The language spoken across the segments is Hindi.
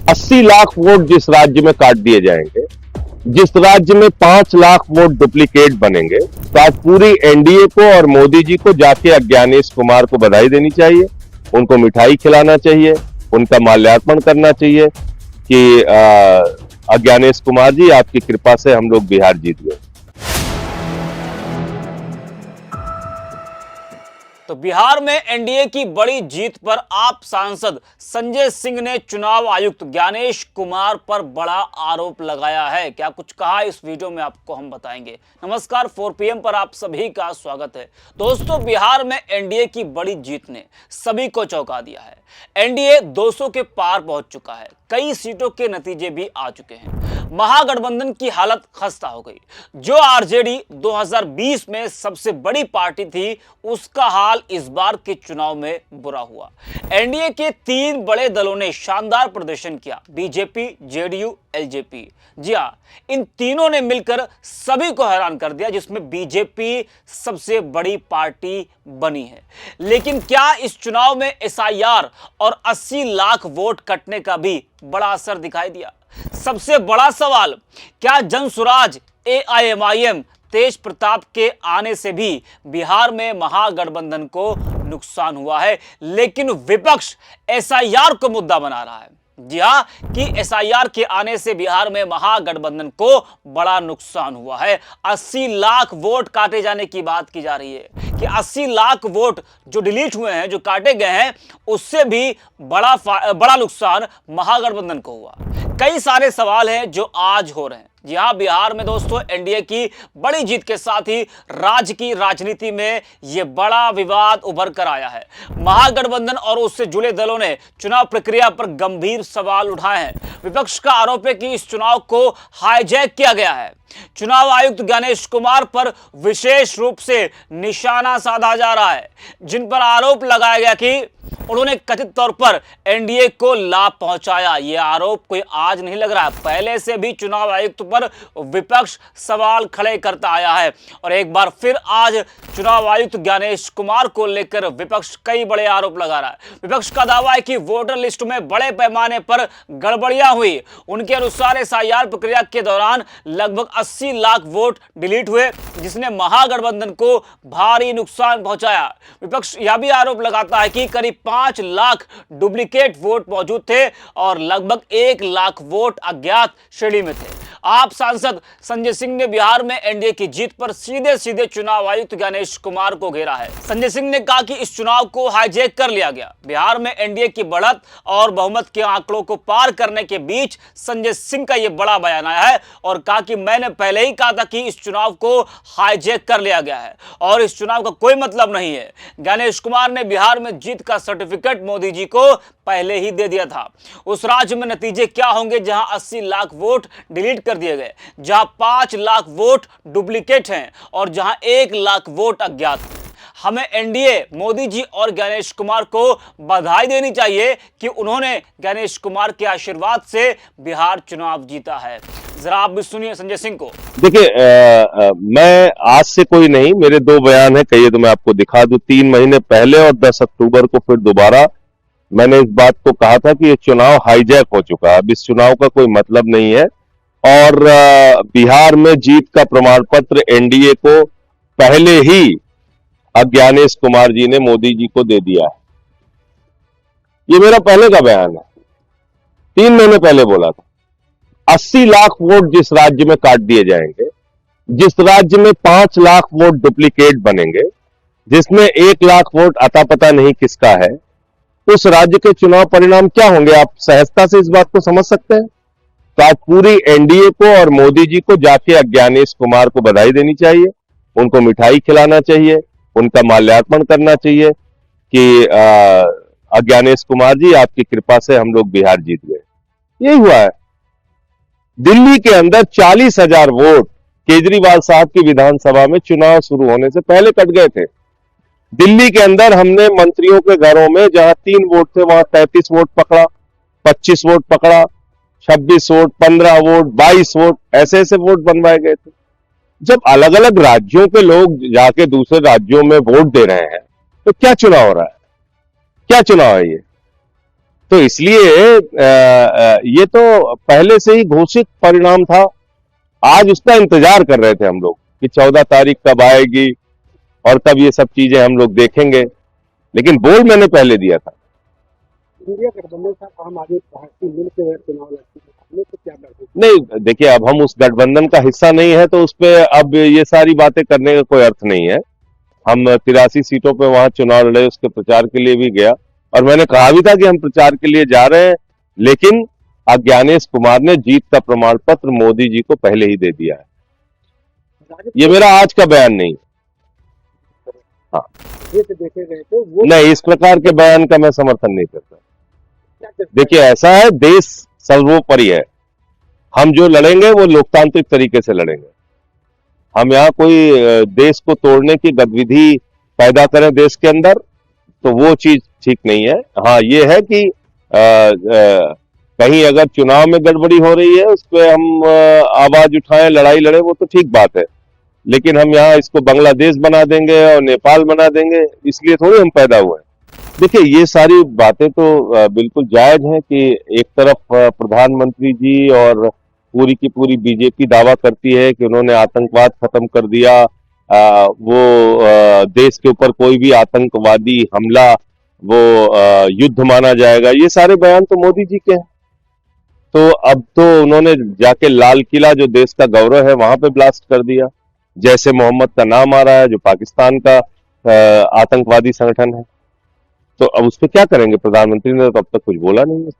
80 लाख वोट जिस राज्य में काट दिए जाएंगे, जिस राज्य में 5 लाख वोट डुप्लीकेट बनेंगे, तो आज पूरी एनडीए को और मोदी जी को जाके अज्ञानेश कुमार को बधाई देनी चाहिए, उनको मिठाई खिलाना चाहिए, उनका माल्यार्पण करना चाहिए कि अज्ञानेश कुमार जी, आपकी कृपा से हम लोग बिहार जीत गए। तो बिहार में एनडीए की बड़ी जीत पर आप सांसद संजय सिंह ने चुनाव आयुक्त ज्ञानेश कुमार पर बड़ा आरोप लगाया है। क्या कुछ कहा इस वीडियो में आपको हम बताएंगे। नमस्कार, 4 PM पर आप सभी का स्वागत है। दोस्तों, बिहार में एनडीए की बड़ी जीत ने सभी को चौंका दिया है। एनडीए 200 के पार पहुंच चुका है। कई सीटों के नतीजे भी आ चुके हैं। महागठबंधन की हालत खस्ता हो गई। जो आरजेडी 2020 में सबसे बड़ी पार्टी थी, उसका हाल इस बार के चुनाव में बुरा हुआ। एनडीए के 3 बड़े दलों ने शानदार प्रदर्शन किया, बीजेपी, जेडीयू, एलजेपी। जी हां, इन तीनों ने मिलकर सभी को हैरान कर दिया, जिसमें बीजेपी सबसे बड़ी पार्टी बनी है। लेकिन क्या इस चुनाव में एसआईआर और 80 लाख वोट कटने का भी बड़ा असर दिखाई दिया? सबसे बड़ा सवाल, क्या जनसुराज एआईएमआईएम तेज प्रताप के आने से भी बिहार में महागठबंधन को नुकसान हुआ है? लेकिन विपक्ष एसआईआर को मुद्दा बना रहा है। जी हां, कि एसआईआर के आने से बिहार में महागठबंधन को बड़ा नुकसान हुआ है। 80 लाख वोट काटे जाने की बात की जा रही है कि 80 लाख वोट जो डिलीट हुए हैं, जो काटे गए हैं, उससे भी बड़ा नुकसान महागठबंधन को हुआ। कई सारे सवाल हैं जो आज हो रहे हैं। जी हां, बिहार में दोस्तों एनडीए की बड़ी जीत के साथ ही राज्य की राजनीति में यह बड़ा विवाद उभर कर आया है। महागठबंधन और उससे जुड़े दलों ने चुनाव प्रक्रिया पर गंभीर सवाल उठाए हैं। विपक्ष का आरोप है कि इस चुनाव को हाईजैक किया गया है। चुनाव आयुक्त ज्ञानेश कुमार पर विशेष रूप से निशाना साधा जा रहा है, जिन पर आरोप लगाया गया कि उन्होंने कथित तौर पर एनडीए को लाभ पहुंचाया। यह आरोप कोई आज नहीं लग रहा है, पहले से भी चुनाव आयुक्त पर विपक्ष सवाल खड़े करता आया है और एक बार फिर आज चुनाव आयुक्त ज्ञानेश कुमार को लेकर विपक्ष कई बड़े आरोप लगा रहा है। विपक्ष का दावा है कि वोटर लिस्ट में बड़े पैमाने पर गड़बड़ियां हुई। उनके अनुसार एसआईआर प्रक्रिया के दौरान लगभग 80 लाख वोट डिलीट हुए, जिसने महागठबंधन को भारी नुकसान पहुंचाया। विपक्ष यह भी आरोप लगाता है कि करीब 5 लाख डुप्लीकेट वोट मौजूद थे और लगभग 1 लाख वोट अज्ञात श्रेणी में थे। आप सांसद संजय सिंह ने बिहार में एनडीए की जीत पर सीधे चुनाव आयुक्त ज्ञानेश कुमार को घेरा है। संजय सिंह ने कहा कि इस चुनाव को हाईजैक कर लिया गया। बिहार में एनडीए की बढ़त और बहुमत के आंकड़ों को पार करने के बीच संजय सिंह का यह बड़ा बयान आया है और कहा कि मैंने पहले ही कहा था कि इस चुनाव को हाईजैक कर लिया गया है और इस चुनाव का कोई मतलब नहीं है। ज्ञानेश कुमार ने बिहार में जीत का सर्टिफिकेट मोदी जी को पहले ही दे दिया था। उस राज्य में नतीजे क्या होंगे जहां 80 लाख वोट डिलीट कर दिए गए, जहां 5 लाख वोट डुप्लीकेट हैं और जहां 1 लाख वोट अज्ञात हैं। हमें एनडीए, मोदी जी और ज्ञानेश कुमार को बधाई देनी चाहिए कि उन्होंने ज्ञानेश कुमार के आशीर्वाद से बिहार चुनाव जीता है। जरा आप भी सुनिए संजय सिंह को। देखिए, मैं आज से कोई नहीं, मेरे 2 बयान है, कहिए तो मैं आपको दिखा दूं। 3 महीने पहले और 10 अक्टूबर को फिर दोबारा मैंने इस बात को कहा था कि ये चुनाव हाईजैक हो चुका है, अब इस चुनाव का कोई मतलब नहीं है और बिहार में जीत का प्रमाण पत्र एनडीए को पहले ही ज्ञानेश कुमार जी ने मोदी जी को दे दिया है। ये मेरा पहले का बयान है, 3 महीने पहले बोला था। 80 लाख वोट जिस राज्य में काट दिए जाएंगे, जिस राज्य में 5 लाख वोट डुप्लीकेट बनेंगे, जिसमें 1 लाख वोट अता पता नहीं किसका है, उस राज्य के चुनाव परिणाम क्या होंगे? आप सहजता से इस बात को समझ सकते हैं। तो आज पूरी एनडीए को और मोदी जी को जाके ज्ञानेश कुमार को बधाई देनी चाहिए, उनको मिठाई खिलाना चाहिए, उनका माल्यार्पण करना चाहिए कि ज्ञानेश कुमार जी, आपकी कृपा से हम लोग बिहार जीत गए। यही हुआ है। दिल्ली के अंदर 40,000 वोट केजरीवाल साहब की विधानसभा में चुनाव शुरू होने से पहले कट गए थे। दिल्ली के अंदर हमने मंत्रियों के घरों में जहां 3 वोट थे वहां 33 वोट पकड़ा, 25 वोट पकड़ा, 26 वोट, 15 वोट, 22 वोट, ऐसे वोट बनवाए गए थे। जब अलग अलग राज्यों के लोग जाके दूसरे राज्यों में वोट दे रहे हैं तो क्या चुनाव हो रहा है? क्या चुनाव है ये? तो इसलिए ये तो पहले से ही घोषित परिणाम था। आज उसका इंतजार कर रहे थे हम लोग कि 14 तारीख कब आएगी और कब ये सब चीजें हम लोग देखेंगे, लेकिन बोल मैंने पहले दिया था। इंडिया गठबंधन साहब हम आगे पार्टी मिलकर चुनाव लड़ते हैं, हमें तो क्या डर है? नहीं, देखिए, अब हम उस गठबंधन का हिस्सा नहीं है तो उस पे अब ये सारी बातें करने का कोई अर्थ नहीं है। हम 83 सीटों पे वहां चुनाव लड़े, उसके प्रचार के लिए भी गया और मैंने कहा भी था कि हम प्रचार के लिए जा रहे हैं, लेकिन अब ज्ञानेश कुमार ने जीत का प्रमाण पत्र मोदी जी को पहले ही दे दिया है। ये मेरा आज का बयान नहीं। हाँ, ये तो देखे गए थे वो नहीं, इस प्रकार के बयान का मैं समर्थन नहीं करता। क्या कहते हैं? देखिए, ऐसा है, देश सर्वोपरि है। हम जो लड़ेंगे वो लोकतांत्रिक तरीके से लड़ेंगे। हम यहाँ कोई देश को तोड़ने की गतिविधि पैदा करें देश के अंदर, तो वो चीज ठीक नहीं है। हाँ, ये है कि कहीं अगर चुनाव में गड़बड़ी हो रही है उस पर हम आवाज उठाएं, लड़ाई लड़े, वो तो ठीक बात है, लेकिन हम यहाँ इसको बांग्लादेश बना देंगे और नेपाल बना देंगे, इसलिए थोड़ी हम पैदा हुए हैं। देखिए, ये सारी बातें तो बिल्कुल जायज हैं कि एक तरफ प्रधानमंत्री जी और पूरी की पूरी बीजेपी दावा करती है कि उन्होंने आतंकवाद खत्म कर दिया, वो देश के ऊपर कोई भी आतंकवादी हमला वो युद्ध माना जाएगा। ये सारे बयान तो मोदी जी के हैं। तो अब तो उन्होंने जाके लाल किला, जो देश का गौरव है, वहां पे ब्लास्ट कर दिया। जैसे मोहम्मद का नाम आ रहा है, जो पाकिस्तान का आतंकवादी संगठन है। तो अब उस पर क्या करेंगे? प्रधानमंत्री ने तो अब तक कुछ बोला नहीं है।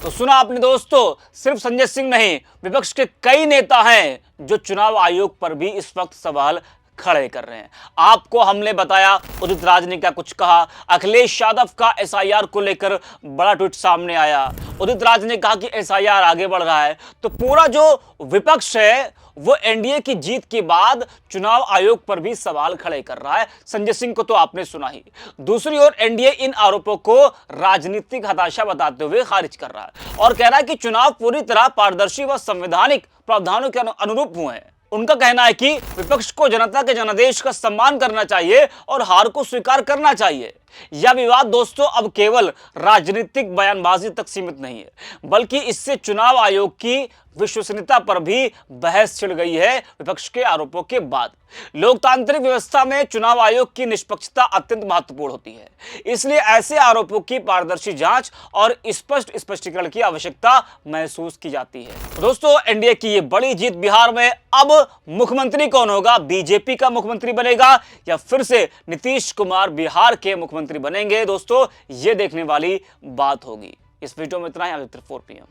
तो सुना आपने दोस्तों, सिर्फ संजय सिंह नहीं, विपक्ष के कई नेता हैं जो चुनाव आयोग पर भी इस वक्त सवाल खड़े कर रहे हैं। आपको हमने बताया उदित राज ने क्या कुछ कहा। अखिलेश यादव का एसआईआर को लेकर बड़ा ट्वीट सामने आया। उदित राज ने कहा कि एसआईआर आगे बढ़ रहा है। तो पूरा जो विपक्ष है वो एनडीए की जीत के बाद चुनाव आयोग पर भी सवाल खड़े कर रहा है। संजय सिंह को तो आपने सुना ही। दूसरी ओर एनडीए इन आरोपों को राजनीतिक हताशा बताते हुए खारिज कर रहा है और कह रहा है कि चुनाव पूरी तरह पारदर्शी व संवैधानिक प्रावधानों के अनुरूप हुए हैं। उनका कहना है कि विपक्ष को जनता के जनादेश का सम्मान करना चाहिए और हार को स्वीकार करना चाहिए। यह विवाद दोस्तों अब केवल राजनीतिक बयानबाजी तक सीमित नहीं है, बल्कि इससे चुनाव आयोग की विश्वसनीयता पर भी बहस छिड़ गई है। विपक्ष के आरोपों के बाद लोकतांत्रिक व्यवस्था में चुनाव आयोग की निष्पक्षता अत्यंत महत्वपूर्ण होती है, इसलिए ऐसे आरोपों की पारदर्शी जांच और स्पष्ट स्पष्टीकरण की आवश्यकता महसूस की जाती है। दोस्तों, एनडीए की ये बड़ी जीत बिहार में अब मुख्यमंत्री कौन होगा? बीजेपी का मुख्यमंत्री बनेगा या फिर से नीतीश कुमार बिहार के मुख्यमंत्री बनेंगे? दोस्तों, ये देखने वाली बात होगी। इस वीडियो में इतना ही। 4 PM